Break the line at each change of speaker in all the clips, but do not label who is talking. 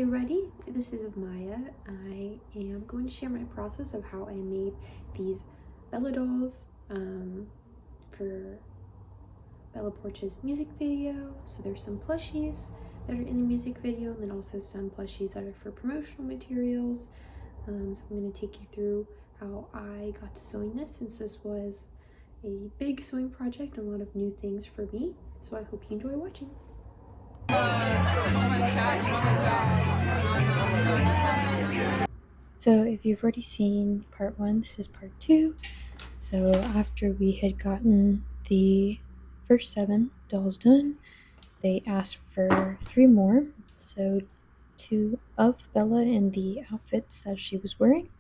Hey ready? This is Maya. I am going to share my process of how I made these Bella dolls for Bella Poarch's music video. So there's some plushies that are in the music video, and then also some plushies that are for promotional materials. So I'm going to take you through how I got to sewing this, since this was a big sewing project and a lot of new things for me. So I hope you enjoy watching. So if you've already seen part 1, this is part 2. So after we had gotten the first 7 dolls done, they asked for 3 more. So 2 of Bella in the outfits that she was wearing,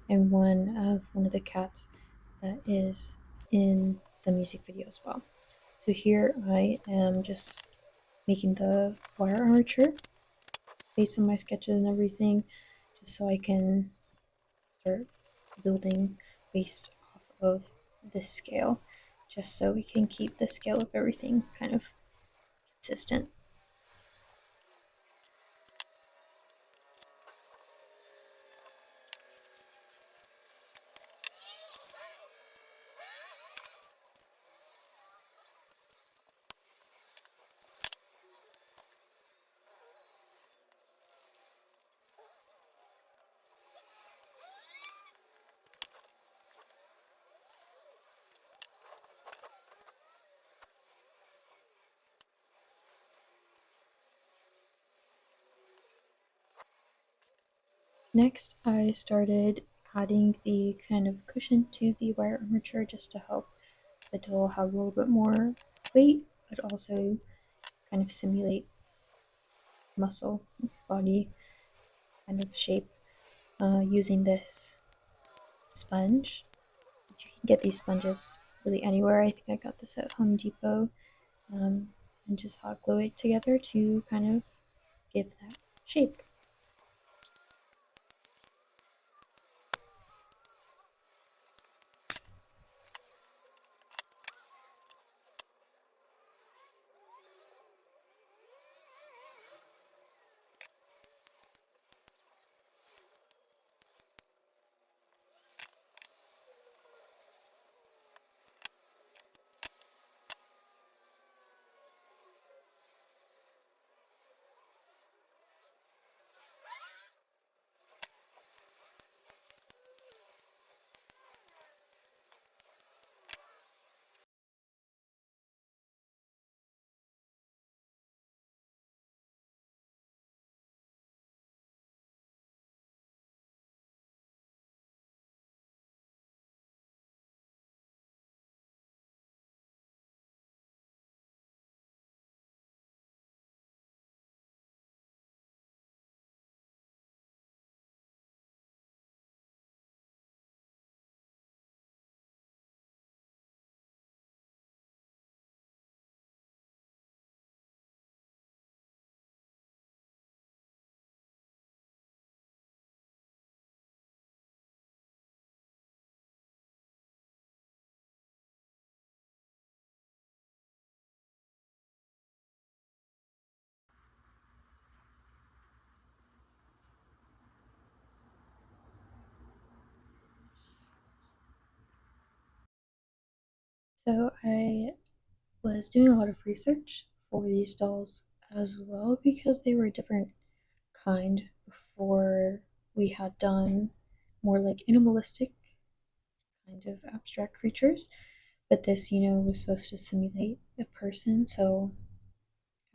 and one of the cats that is in the music video as well. So here I am just making the wire armature based on my sketches and everything, just so I can start building based off of this scale, just so we can keep the scale of everything kind of consistent. Next, I started adding the kind of cushion to the wire armature just to help the doll have a little bit more weight, but also kind of simulate muscle, body kind of shape, using this sponge. You can get these sponges really anywhere. I think I got this at Home Depot, and just hot glue it together to kind of give that shape. So I was doing a lot of research for these dolls as well, because they were a different kind before we had done more like animalistic kind of abstract creatures. But this, was supposed to simulate a person. So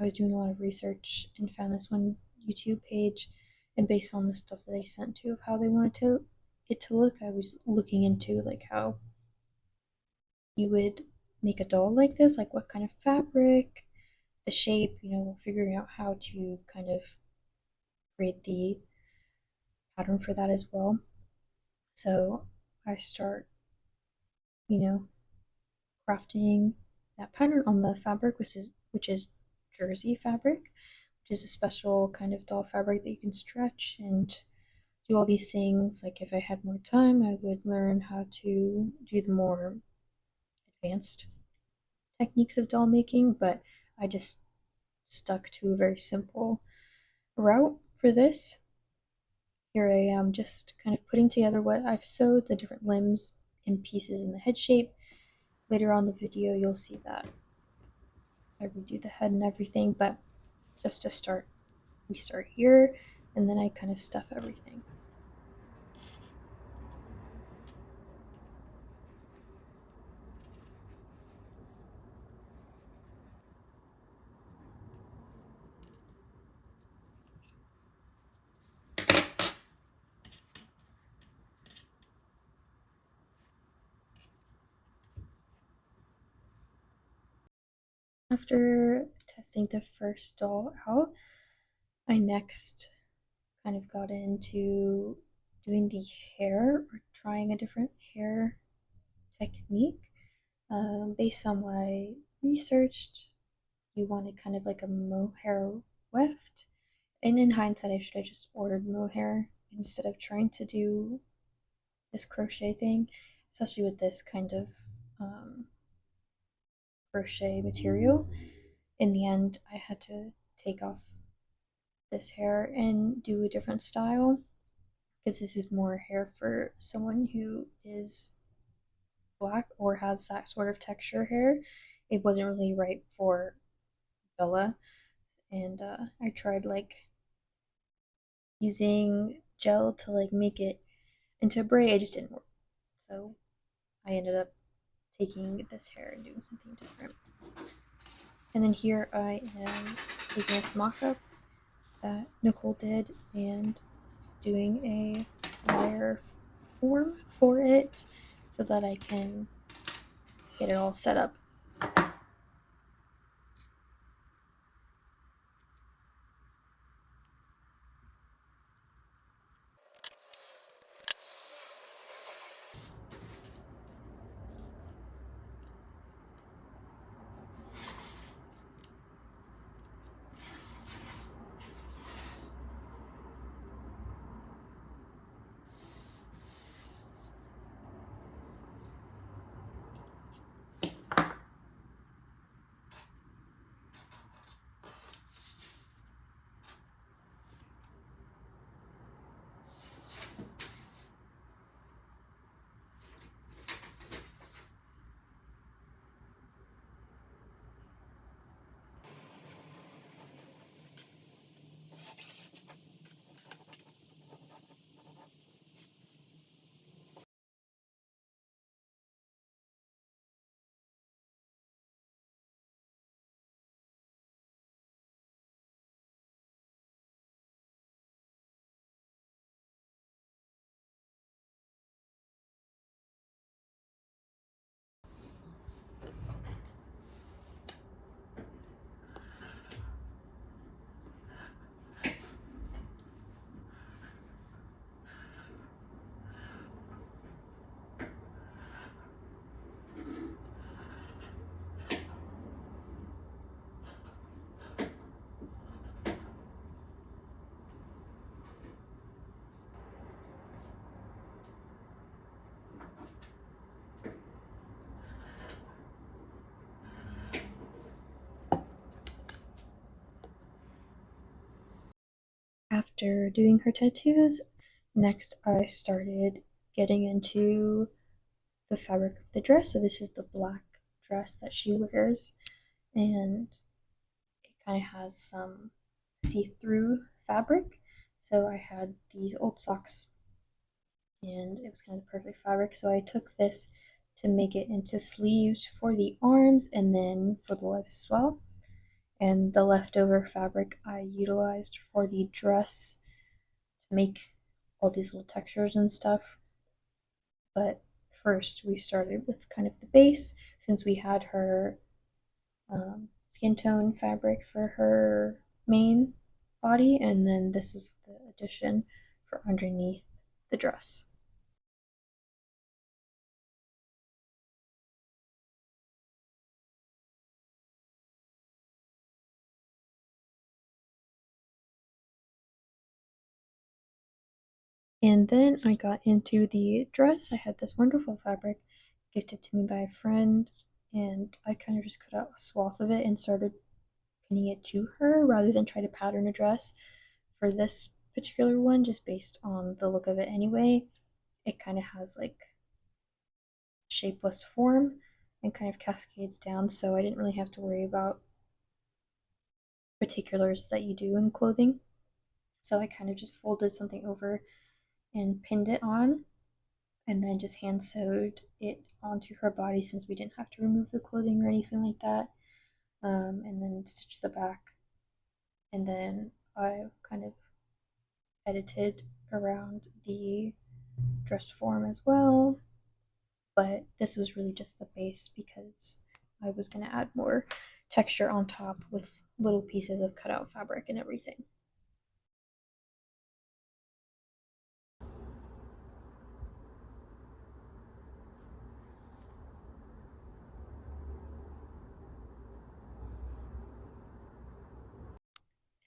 I was doing a lot of research and found this one YouTube page, and based on the stuff that they sent to of how they wanted it to look, I was looking into like how you would make a doll like this, like what kind of fabric, the shape, figuring out how to kind of create the pattern for that as well. So I start, you know, crafting that pattern on the fabric, which is jersey fabric, which is a special kind of doll fabric that you can stretch and do all these things. Like if I had more time, I would learn how to do the more advanced techniques of doll making, but I just stuck to a very simple route for this, here I am just kind of putting together what I've sewed, the different limbs and pieces in the head shape. Later on the video you'll see that I redo the head and everything, but just to start, we start here and then I kind of stuff everything. After testing the first doll out, I next kind of got into doing the hair or trying a different hair technique. Based on what I researched, you wanted kind of like a mohair weft. And in hindsight, I should have just ordered mohair instead of trying to do this crochet thing, especially with this kind of um, crochet material. In the end, I had to take off this hair and do a different style because this is more hair for someone who is black or has that sort of texture hair. It wasn't really right for Bella, and I tried like using gel to like make it into a braid. It just didn't work, so I ended up taking this hair and doing something different. And then here I am taking this mock-up that Nicole did and doing a wire form for it so that I can get it all set up. After doing her tattoos, next I started getting into the fabric of the dress. So this is the black dress that she wears, and it kind of has some see-through fabric. So I had these old socks, and it was kind of the perfect fabric. So I took this to make it into sleeves for the arms and then for the legs as well. And the leftover fabric I utilized for the dress to make all these little textures and stuff. But first, we started with kind of the base since we had her skin tone fabric for her main body, and then this was the addition for underneath the dress. And then I got into the dress. I had this wonderful fabric gifted to me by a friend, and I kind of just cut out a swath of it and started pinning it to her rather than try to pattern a dress. For this particular one just based on the look of it anyway. It kind of has like shapeless form and kind of cascades down, so I didn't really have to worry about particulars that you do in clothing. So I kind of just folded something over and pinned it on, and then just hand sewed it onto her body since we didn't have to remove the clothing or anything like that. And then stitched the back, and then I kind of edited around the dress form as well. But this was really just the base because I was going to add more texture on top with little pieces of cutout fabric and everything.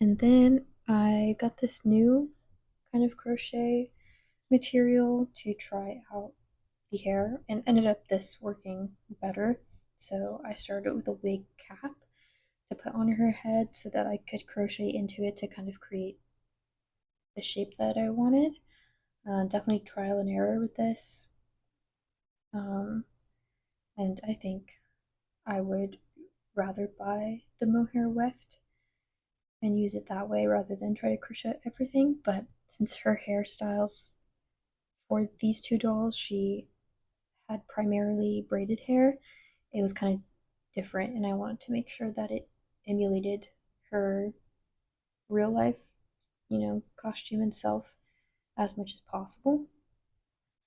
And then I got this new kind of crochet material to try out the hair and ended up this working better. So I started with a wig cap to put on her head so that I could crochet into it to kind of create the shape that I wanted. Definitely trial and error with this. Um, and I think I would rather buy the mohair weft and use it that way rather than try to crochet everything. But since her hairstyles for these two dolls, she had primarily braided hair, it was kind of different, and I wanted to make sure that it emulated her real life, costume and self as much as possible.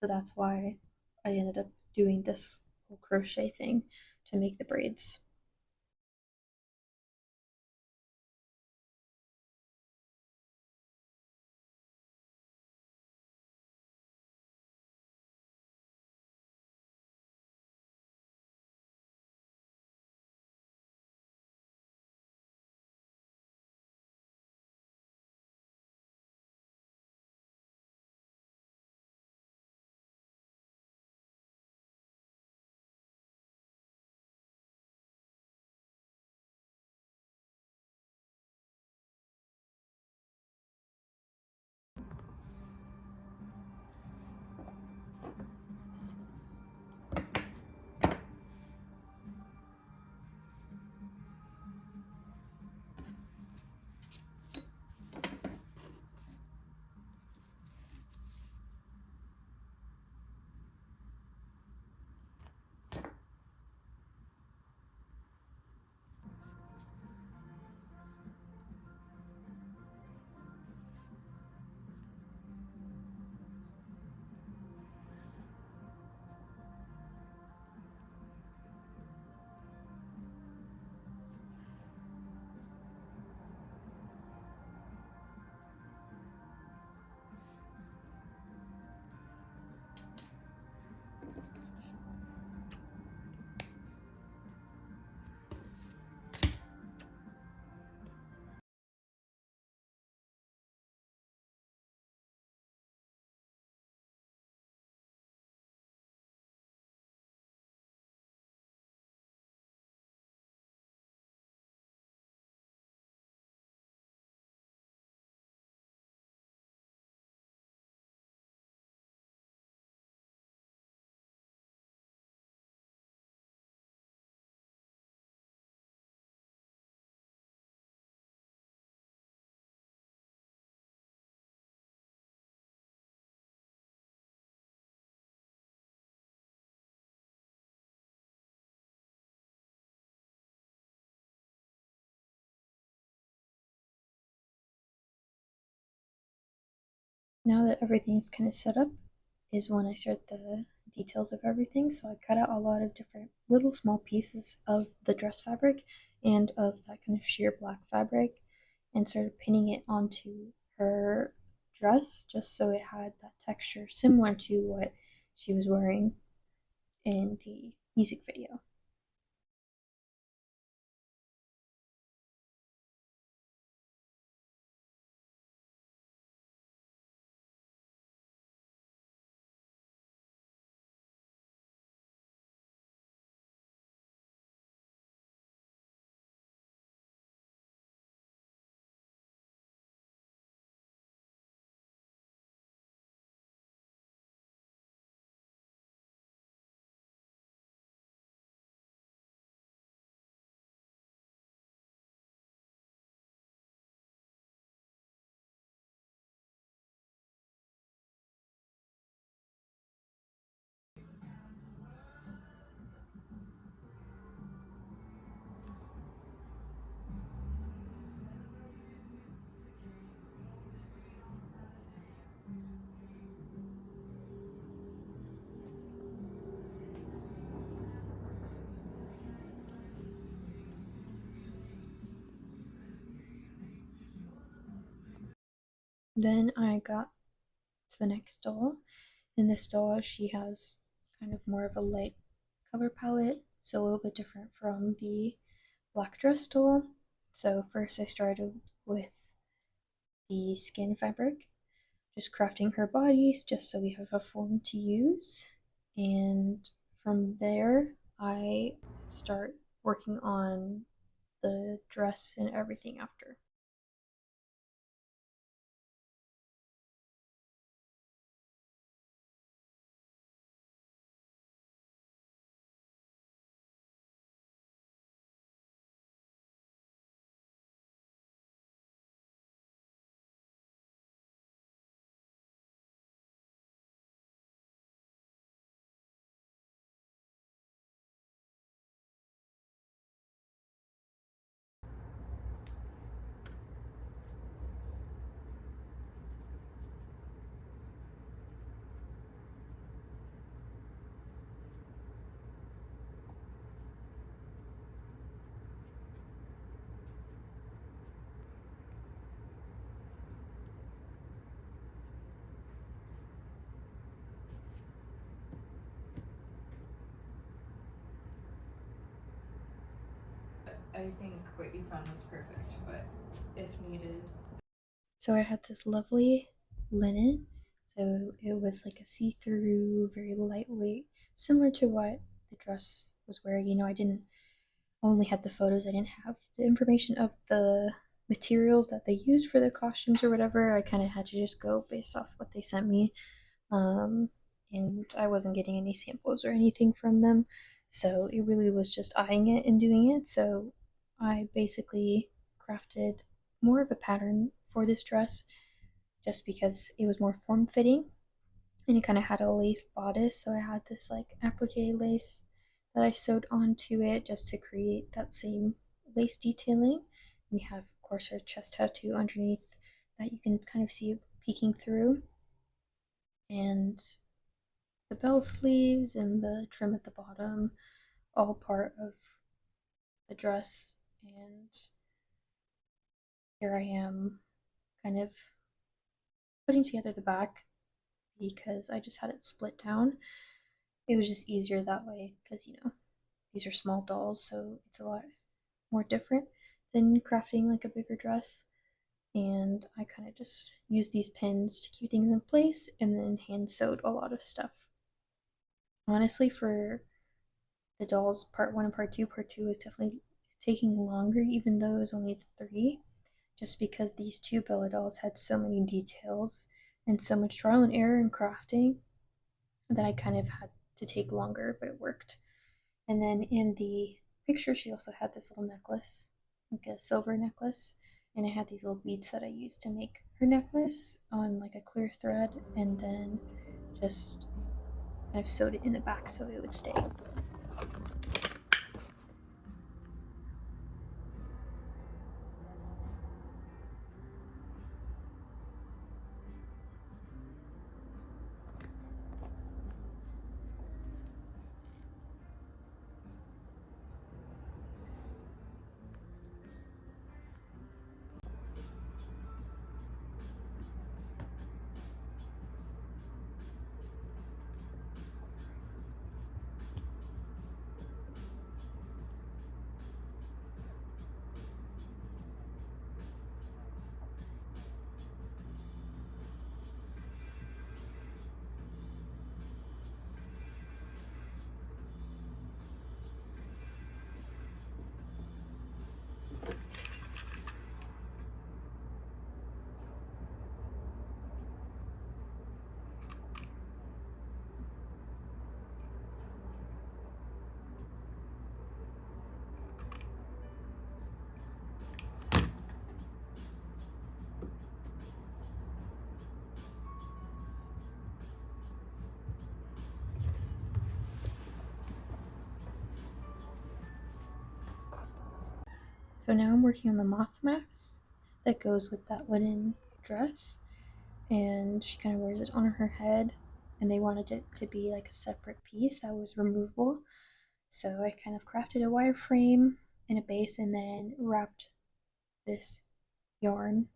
So that's why I ended up doing this whole crochet thing to make the braids. Now that everything's kind of set up is when I start the details of everything. So I cut out a lot of different little small pieces of the dress fabric and of that kind of sheer black fabric and started pinning it onto her dress just so it had that texture similar to what she was wearing in the music video. Then I got to the next doll. In this doll, she has kind of more of a light color palette, so a little bit different from the black dress doll. So first I started with the skin fabric, just crafting her bodies just so we have a form to use. And from there, I start working on the dress and everything after.
I think what you found was perfect, but if needed.
So I had this lovely linen. So it was like a see through, very lightweight, similar to what the dress was wearing. I didn't only had the photos, I didn't have the information of the materials that they used for the costumes or whatever. I kind of had to just go based off what they sent me. Um, and I wasn't getting any samples or anything from them. So it really was just eyeing it and doing it. So I basically crafted more of a pattern for this dress just because it was more form fitting and it kind of had a lace bodice. So I had this like applique lace that I sewed onto it just to create that same lace detailing. We have, of course, her chest tattoo underneath that you can kind of see peeking through, and the bell sleeves and the trim at the bottom, all part of the dress. And here I am kind of putting together the back because I just had it split down. It was just easier that way because, these are small dolls, so it's a lot more different than crafting like a bigger dress. And I kind of just used these pins to keep things in place and then hand sewed a lot of stuff. Honestly, for the dolls part one and part two is definitely taking longer, even though it was only three, just because these two Bella dolls had so many details and so much trial and error in crafting that I kind of had to take longer, but it worked. And then in the picture, she also had this little necklace, like a silver necklace. And I had these little beads that I used to make her necklace on like a clear thread, and then just kind of sewed it in the back so it would stay. So now I'm working on the moth mask that goes with that linen dress, and she kind of wears it on her head. And they wanted it to be like a separate piece that was removable. So I kind of crafted a wireframe and a base and then wrapped this yarn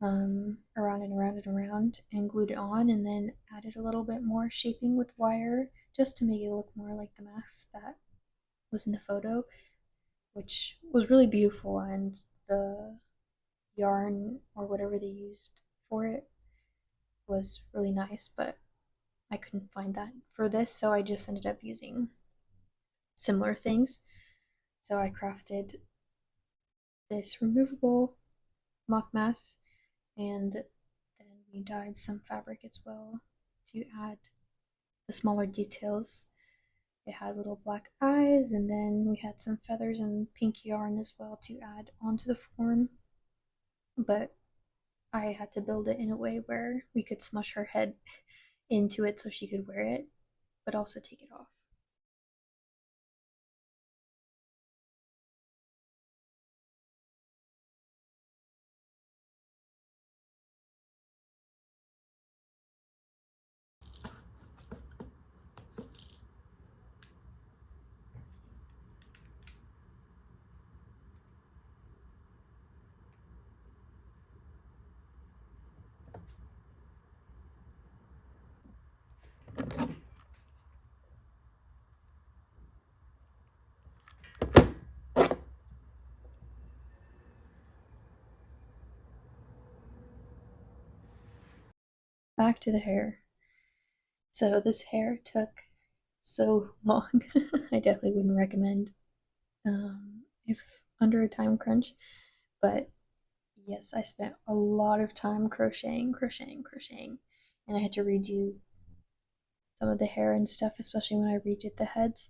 around and around and around and glued it on, and then added a little bit more shaping with wire just to make it look more like the mask that was in the photo, which was really beautiful. And the yarn or whatever they used for it was really nice, but I couldn't find that for this, so I just ended up using similar things. So I crafted this removable moth mask, and then we dyed some fabric as well to add the smaller details. It had little black eyes, and then we had some feathers and pink yarn as well to add onto the form. But I had to build it in a way where we could smush her head into it so she could wear it, but also take it off. Back to the hair. So this hair took so long. I definitely wouldn't recommend if under a time crunch. But yes, I spent a lot of time crocheting, and I had to redo some of the hair and stuff, especially when I redid the heads,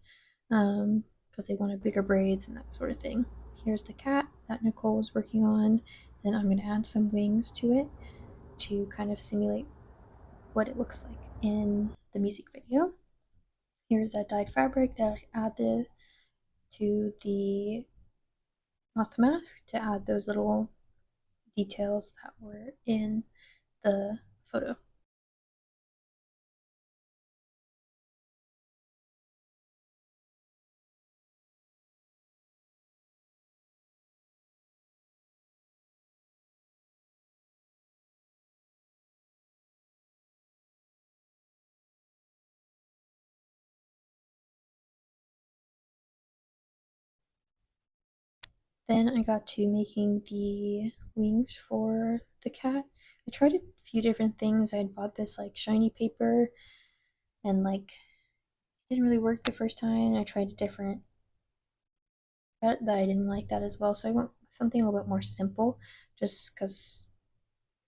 because they wanted bigger braids and that sort of thing. Here's the cat that Nicole was working on. Then I'm going to add some wings to it to kind of simulate what it looks like in the music video. Here's that dyed fabric that I added to the moth mask to add those little details that were in the photo. Then I got to making the wings for the cat. I tried a few different things. I had bought this like shiny paper, and like it didn't really work the first time. I tried a different cut that I didn't like that as well. So I went with something a little bit more simple just because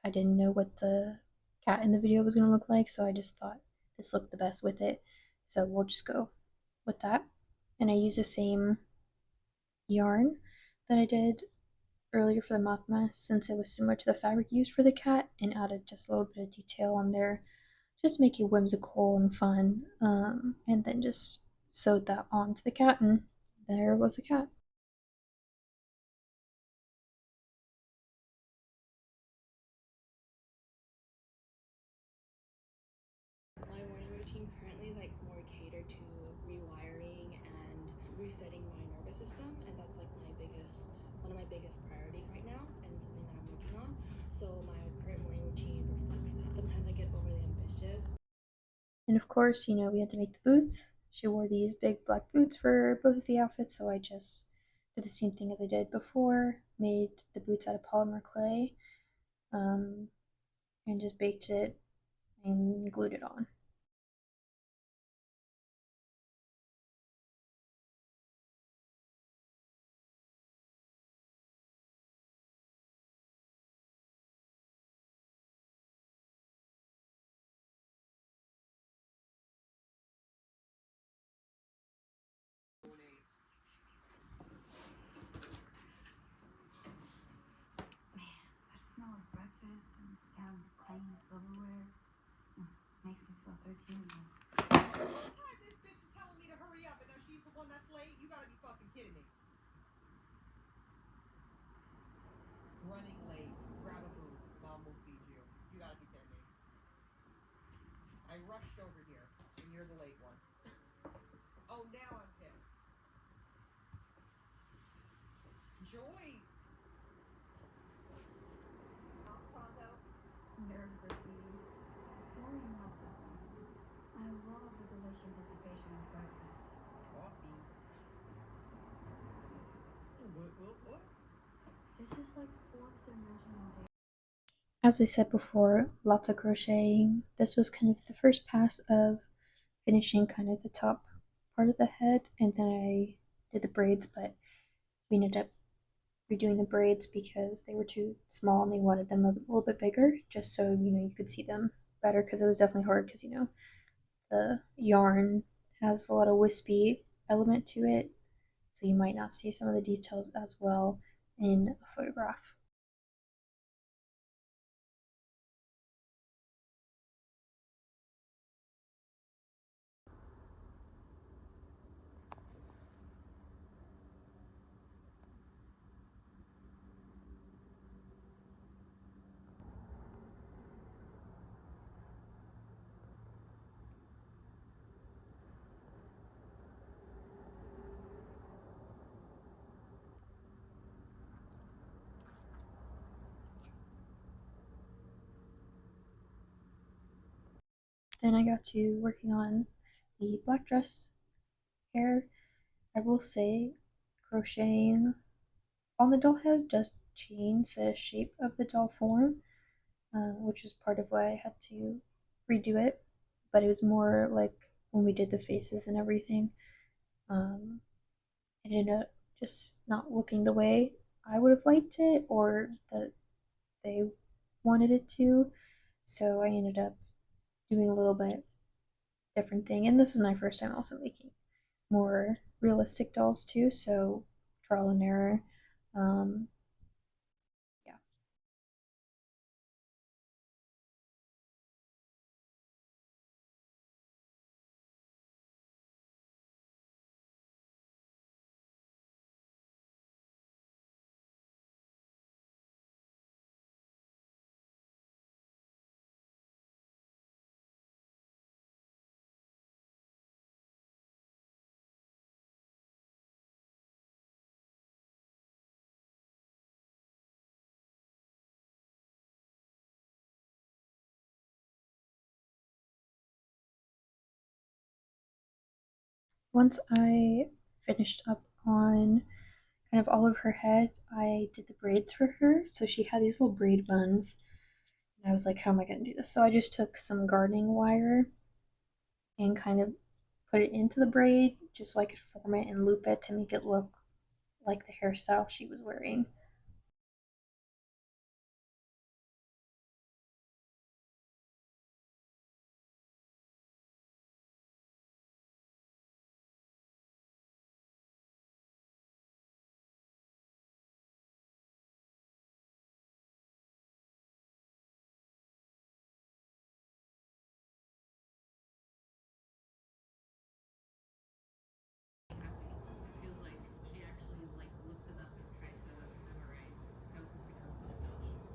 I didn't know what the cat in the video was going to look like. So I just thought this looked the best with it. So we'll just go with that. And I used the same yarn that I did earlier for the moth mask, since it was similar to the fabric used for the cat, and added just a little bit of detail on there, just make it whimsical and fun. And then just sewed that onto the cat, and there was the cat.
My morning routine currently is like more catered to rewiring and resetting my nervous system, and that's like one of my biggest priorities right now, and something that I'm working on. So my current morning routine reflects that. Sometimes I get overly ambitious.
And of course, we had to make the boots. She wore these big black boots for both of the outfits, so I just did the same thing as I did before, made the boots out of polymer clay, um, and just baked it and glued it on.
That smell of breakfast and the sound of clean silverware makes me feel 13 again.
Whole time this bitch is telling me to hurry up, and now she's the one that's late? You gotta be fucking kidding me. Running late. Grab a booth. Mom will feed you. You gotta be kidding me. I rushed over here, and you're the late one. Oh, now I'm pissed. Joyce!
This is like fourth dimensional.
As I said before, lots of crocheting. This was kind of the first pass of finishing kind of the top part of the head, and then I did the braids, but we ended up redoing the braids because they were too small and they wanted them a little bit bigger, just so you could see them better, because it was definitely hard because the yarn has a lot of wispy element to it, so you might not see some of the details as well in a photograph. Then I got to working on the black dress hair. I will say, crocheting on the doll head just changed the shape of the doll form, which is part of why I had to redo it. But it was more like when we did the faces and everything, um, it ended up just not looking the way I would have liked it or that they wanted it to. So I ended up doing a little bit different thing. And this is my first time also making more realistic dolls too, so trial and error. Um, yeah. Once I finished up on kind of all of her head, I did the braids for her. So she had these little braid buns, and I was like, how am I going to do this? So I just took some gardening wire and kind of put it into the braid just so I could form it and loop it to make it look like the hairstyle she was wearing.
Feels like she actually like looked it up and tried to memorize how to pronounce Bella Poarch.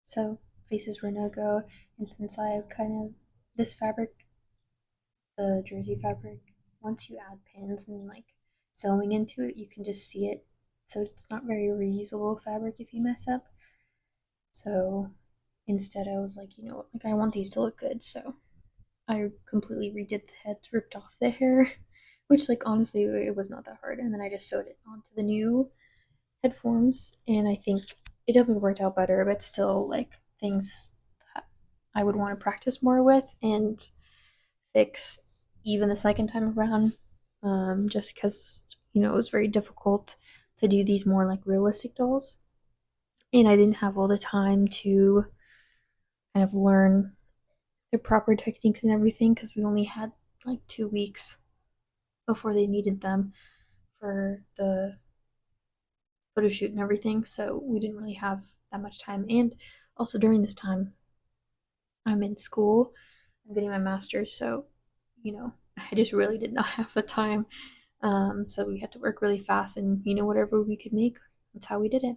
So faces were no go, and since I kind of this fabric, the jersey fabric, once you add pins and like sewing into it, you can just see it. So it's not very reusable fabric if you mess up. So instead, I was like, like I want these to look good. So I completely redid the heads, ripped off the hair, which, like, honestly, it was not that hard. And then I just sewed it onto the new head forms. And I think it definitely worked out better, but still, like, things that I would want to practice more with and fix even the second time around, just because it was very difficult to do these more like realistic dolls, and I didn't have all the time to kind of learn the proper techniques and everything because we only had like 2 weeks before they needed them for the photo shoot and everything, so we didn't really have that much time. And also during this time, I'm in school, I'm getting my master's, so I just really did not have the time. So we had to work really fast and whatever we could make, that's how we did it.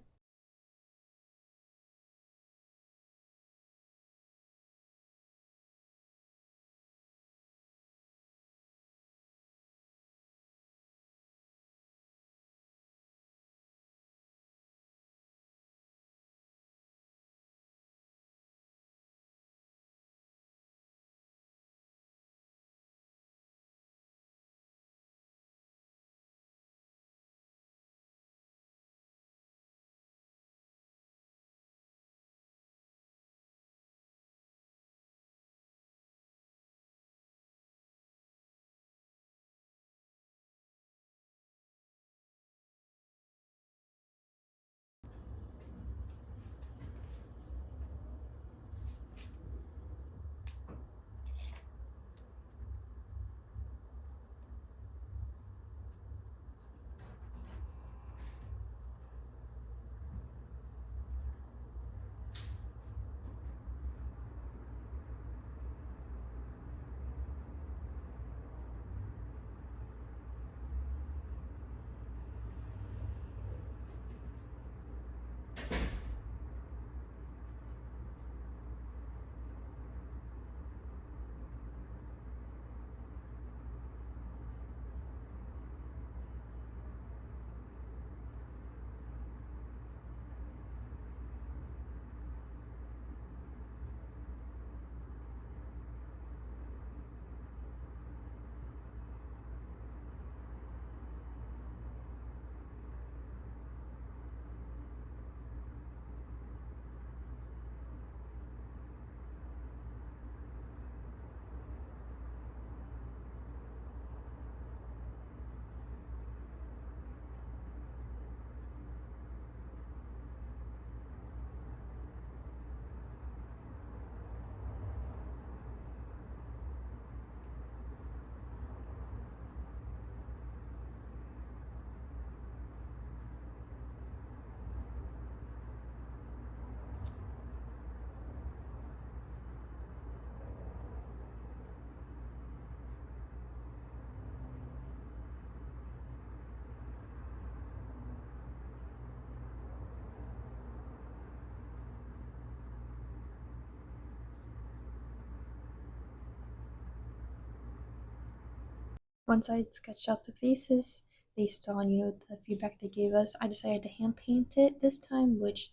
once I'd sketched out the faces based on, the feedback they gave us, I decided to hand paint it this time, which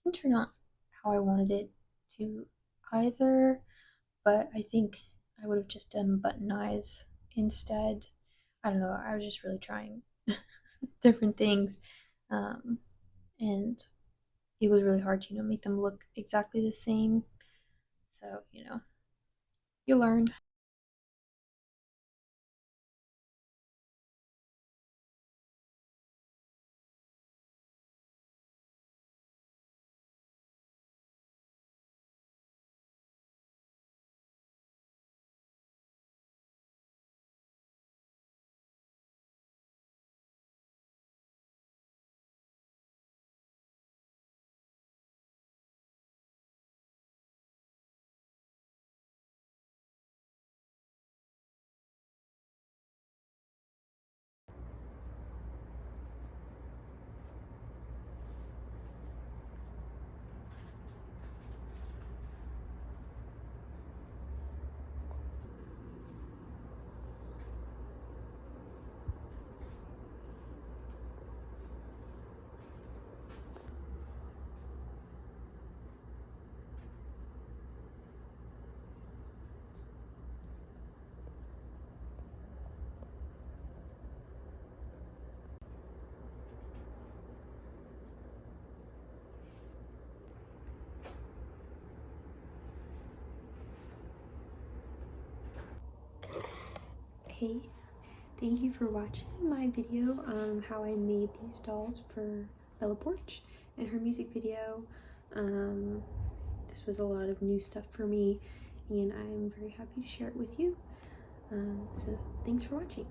didn't turn out how I wanted it to either, but I think I would have just done button eyes instead. I don't know, I was just really trying different things. Um, and it was really hard to, make them look exactly the same. So, you learn.
Hey, thank you for watching my video on how I made these dolls for Bella Poarch and her music video. This was a lot of new stuff for me and I'm very happy to share it with you. So thanks for watching.